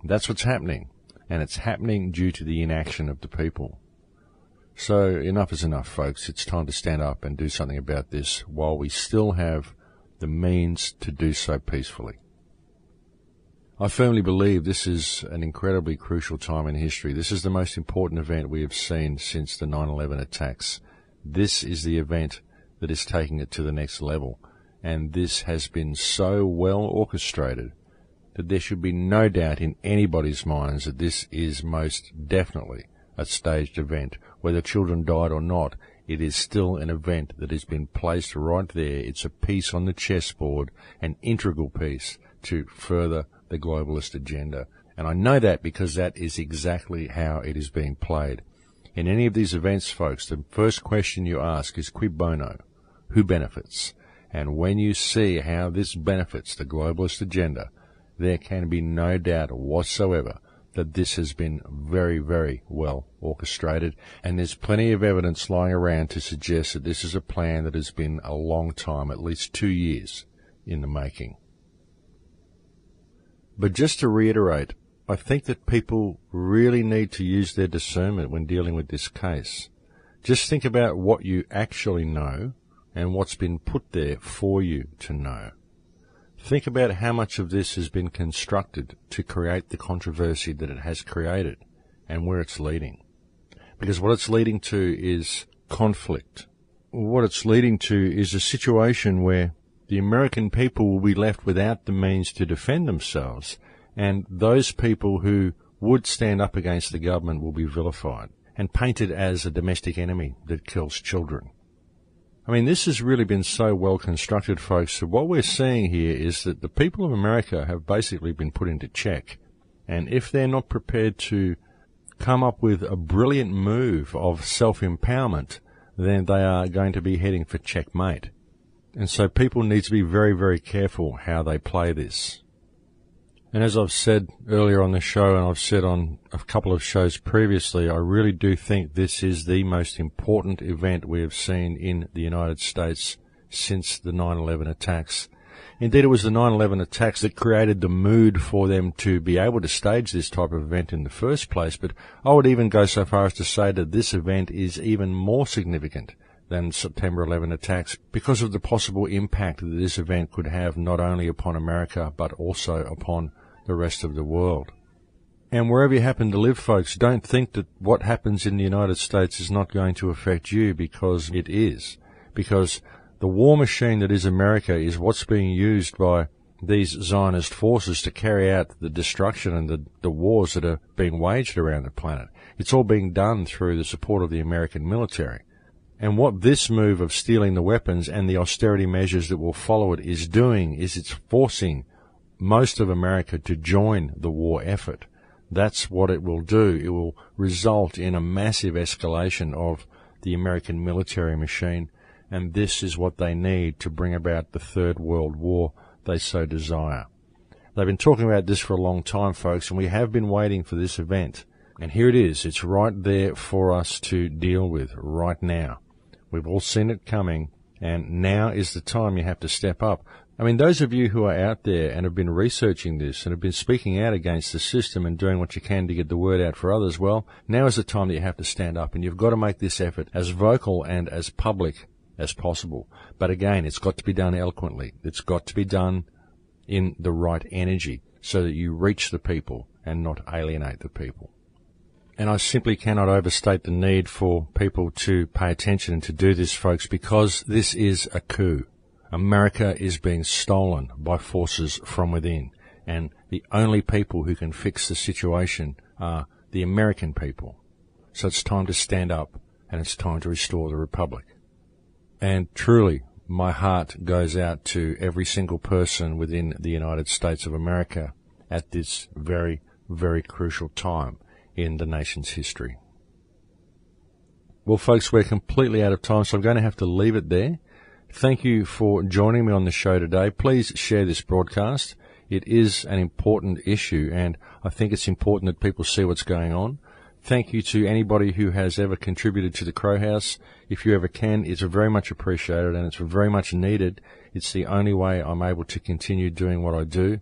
That's what's happening. And it's happening due to the inaction of the people. So enough is enough, folks. It's time to stand up and do something about this while we still have the means to do so peacefully. I firmly believe this is an incredibly crucial time in history. This is the most important event we have seen since the 9/11 attacks. This is the event that is taking it to the next level. And this has been so well orchestrated that there should be no doubt in anybody's minds that this is most definitely a staged event. Whether children died or not, it is still an event that has been placed right there. It's a piece on the chessboard, an integral piece to further the globalist agenda. And I know that because that is exactly how it is being played. In any of these events, folks, the first question you ask is quid bono? Who benefits? And when you see how this benefits the globalist agenda, there can be no doubt whatsoever that this has been very, very well orchestrated, and there's plenty of evidence lying around to suggest that this is a plan that has been a long time, at least 2 years, in the making. But just to reiterate, I think that people really need to use their discernment when dealing with this case. Just think about what you actually know and what's been put there for you to know. Think about how much of this has been constructed to create the controversy that it has created and where it's leading. Because what it's leading to is conflict. What it's leading to is a situation where the American people will be left without the means to defend themselves, and those people who would stand up against the government will be vilified and painted as a domestic enemy that kills children. I mean, this has really been so well constructed, folks. So what we're seeing here is that the people of America have basically been put into check. And if they're not prepared to come up with a brilliant move of self-empowerment, then they are going to be heading for checkmate. And so people need to be very, very careful how they play this. And as I've said earlier on the show, and I've said on a couple of shows previously, I really do think this is the most important event we have seen in the United States since the 9/11 attacks. Indeed, it was the 9/11 attacks that created the mood for them to be able to stage this type of event in the first place. But I would even go so far as to say that this event is even more significant than September 11 attacks because of the possible impact that this event could have not only upon America but also upon the rest of the world. And wherever you happen to live, folks, don't think that what happens in the United States is not going to affect you, because it is. Because the war machine that is America is what's being used by these Zionist forces to carry out the destruction and the wars that are being waged around the planet. It's all being done through the support of the American military. And what this move of stealing the weapons and the austerity measures that will follow it is doing is it's forcing most of America to join the war effort. That's what it will do. It will result in a massive escalation of the American military machine, and this is what they need to bring about the Third World War they so desire. They've been talking about this for a long time, folks, and we have been waiting for this event. And here it is. It's right there for us to deal with right now. We've all seen it coming, and now is the time you have to step up. I mean, those of you who are out there and have been researching this and have been speaking out against the system and doing what you can to get the word out for others, well, now is the time that you have to stand up, and you've got to make this effort as vocal and as public as possible. But again, it's got to be done eloquently. It's got to be done in the right energy so that you reach the people and not alienate the people. And I simply cannot overstate the need for people to pay attention and to do this, folks, because this is a coup. America is being stolen by forces from within, and the only people who can fix the situation are the American people. So it's time to stand up, and it's time to restore the Republic. And truly, my heart goes out to every single person within the United States of America at this very, very crucial time in the nation's history. Well, folks, we're completely out of time, so I'm going to have to leave it there. Thank you for joining me on the show today. Please share this broadcast. It is an important issue, and I think it's important that people see what's going on. Thank you to anybody who has ever contributed to the Crow House. If you ever can, it's very much appreciated and it's very much needed. It's the only way I'm able to continue doing what I do.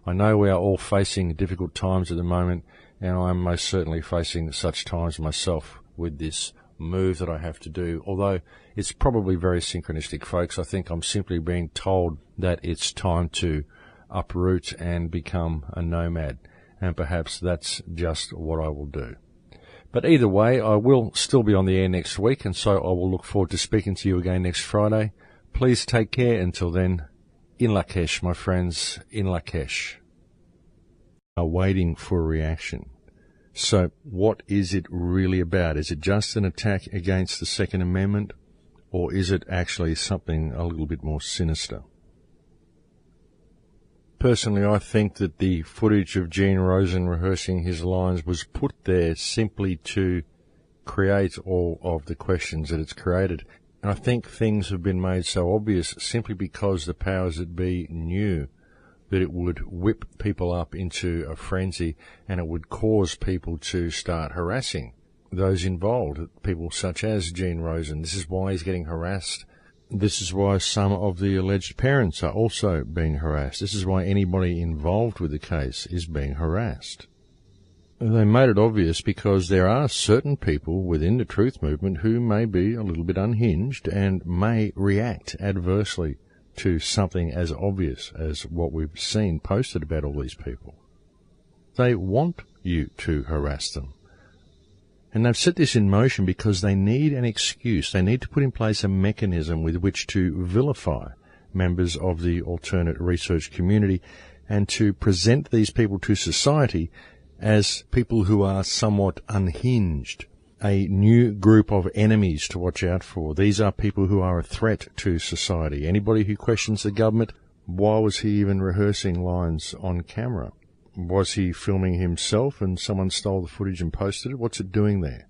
I know we are all facing difficult times at the moment, and I'm most certainly facing such times myself with this move that I have to do. Although it's probably very synchronistic, folks. I think I'm simply being told that it's time to uproot and become a nomad, and perhaps that's just what I will do. But either way, I will still be on the air next week, and so I will look forward to speaking to you again next Friday. Please take care until then. In Lakesh, my friends, in Lakesh. Are waiting for a reaction. So what is it really about? Is it just an attack against the Second Amendment, or is it actually something a little bit more sinister? Personally, I think that the footage of Gene Rosen rehearsing his lines was put there simply to create all of the questions that it's created. And I think things have been made so obvious simply because the powers that be knew that it would whip people up into a frenzy and it would cause people to start harassing those involved, people such as Gene Rosen. This is why he's getting harassed. This is why some of the alleged parents are also being harassed. This is why anybody involved with the case is being harassed. They made it obvious because there are certain people within the truth movement who may be a little bit unhinged and may react adversely to something as obvious as what we've seen posted about all these people. They want you to harass them. And they've set this in motion because they need an excuse. They need to put in place a mechanism with which to vilify members of the alternate research community and to present these people to society as people who are somewhat unhinged, a new group of enemies to watch out for. These are people who are a threat to society. Anybody who questions the government, why was he even rehearsing lines on camera? Was he filming himself and someone stole the footage and posted it? What's it doing there?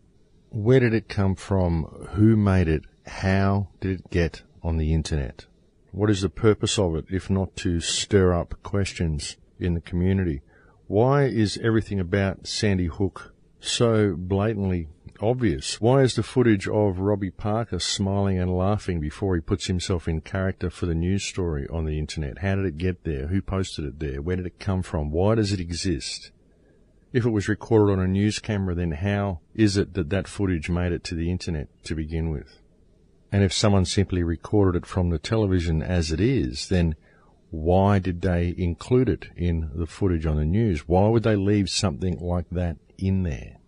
Where did it come from? Who made it? How did it get on the internet? What is the purpose of it, if not to stir up questions in the community? Why is everything about Sandy Hook so blatantly obvious? Why is the footage of Robbie Parker smiling and laughing before he puts himself in character for the news story on the internet? How did it get there? Who posted it there? Where did it come from? Why does it exist? If it was recorded on a news camera, then how is it that that footage made it to the internet to begin with? And if someone simply recorded it from the television as it is, then why did they include it in the footage on the news? Why would they leave something like that in there?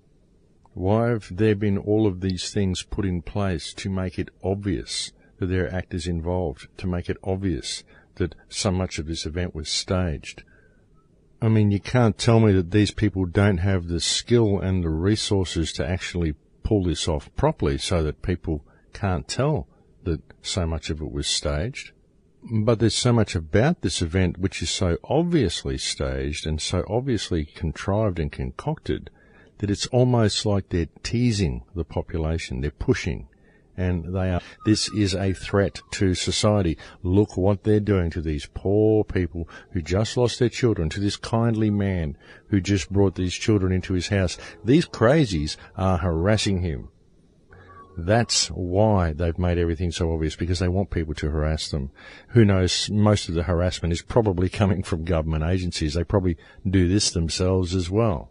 Why have there been all of these things put in place to make it obvious that there are actors involved, to make it obvious that so much of this event was staged? I mean, you can't tell me that these people don't have the skill and the resources to actually pull this off properly so that people can't tell that so much of it was staged. But there's so much about this event which is so obviously staged and so obviously contrived and concocted that it's almost like they're teasing the population, they're pushing, and this is a threat to society. Look what they're doing to these poor people who just lost their children, to this kindly man who just brought these children into his house. These crazies are harassing him. That's why they've made everything so obvious, because they want people to harass them. Who knows, most of the harassment is probably coming from government agencies. They probably do this themselves as well.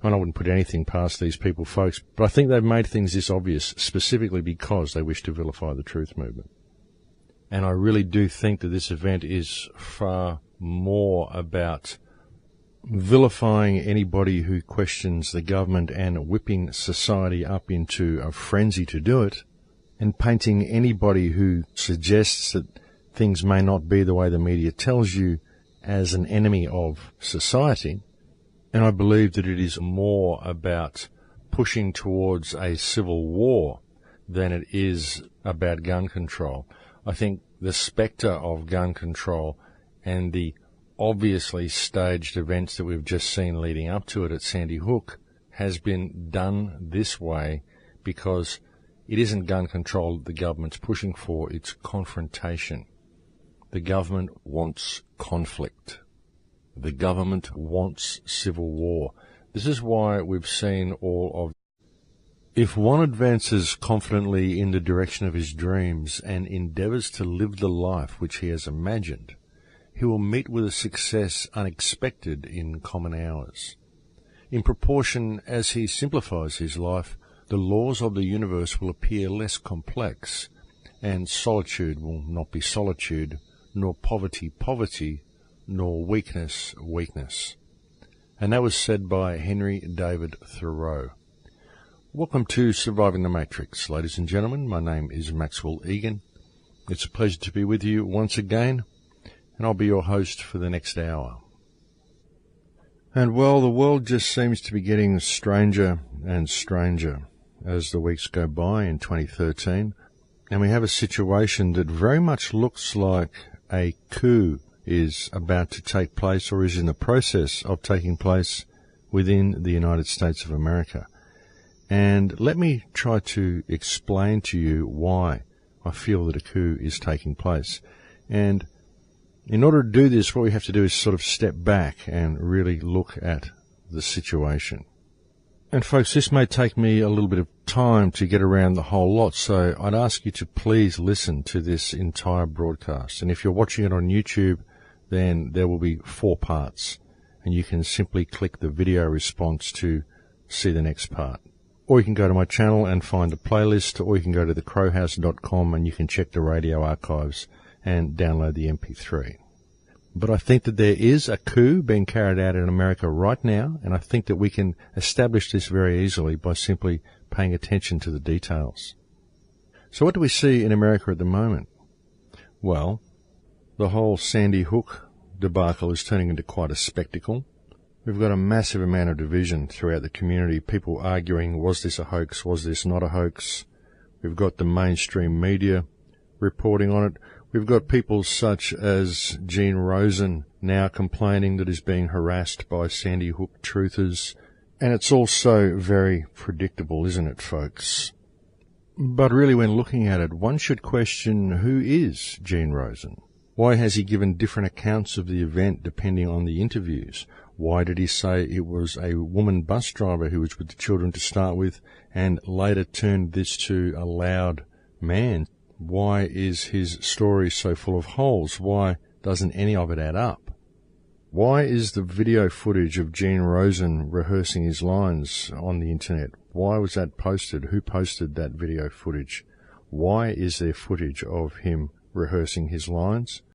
And I wouldn't put anything past these people, folks, but I think they've made things this obvious specifically because they wish to vilify the truth movement. And I really do think that this event is far more about vilifying anybody who questions the government and whipping society up into a frenzy to do it, and painting anybody who suggests that things may not be the way the media tells you as an enemy of society. And I believe that it is more about pushing towards a civil war than it is about gun control. I think the spectre of gun control and the obviously staged events that we've just seen leading up to it at Sandy Hook has been done this way because it isn't gun control that the government's pushing for, it's confrontation. The government wants conflict. The government wants civil war. This is why we've seen all of. If one advances confidently in the direction of his dreams and endeavours to live the life which he has imagined, he will meet with a success unexpected in common hours. In proportion as he simplifies his life, the laws of the universe will appear less complex, and solitude will not be solitude, nor poverty poverty, nor weakness weakness. And that was said by Henry David Thoreau. Welcome to Surviving the Matrix, ladies and gentlemen. My name is Maxwell Igan. It's a pleasure to be with you once again, and I'll be your host for the next hour. And well, the world just seems to be getting stranger and stranger as the weeks go by in 2013, and we have a situation that very much looks like a coup is about to take place or is in the process of taking place within the United States of America. And let me try to explain to you why I feel that a coup is taking place. And in order to do this, what we have to do is sort of step back and really look at the situation. And folks, this may take me a little bit of time to get around the whole lot, so I'd ask you to please listen to this entire broadcast. And if you're watching it on YouTube, then there will be 4 parts, and you can simply click the video response to see the next part. Or you can go to my channel and find a playlist, or you can go to thecrowhouse.com and you can check the radio archives and download the MP3. But I think that there is a coup being carried out in America right now, and I think that we can establish this very easily by simply paying attention to the details. So what do we see in America at the moment? Well, the whole Sandy Hook debacle is turning into quite a spectacle. We've got a massive amount of division throughout the community, people arguing, was this a hoax, was this not a hoax? We've got the mainstream media reporting on it. We've got people such as Gene Rosen now complaining that he's being harassed by Sandy Hook truthers. And it's also very predictable, isn't it, folks? But really, when looking at it, one should question, who is Gene Rosen? Why has he given different accounts of the event depending on the interviews? Why did he say it was a woman bus driver who was with the children to start with and later turned this to a loud man? Why is his story so full of holes? Why doesn't any of it add up? Why is the video footage of Gene Rosen rehearsing his lines on the internet? Why was that posted? Who posted that video footage? Why is there footage of him rehearsing his lines?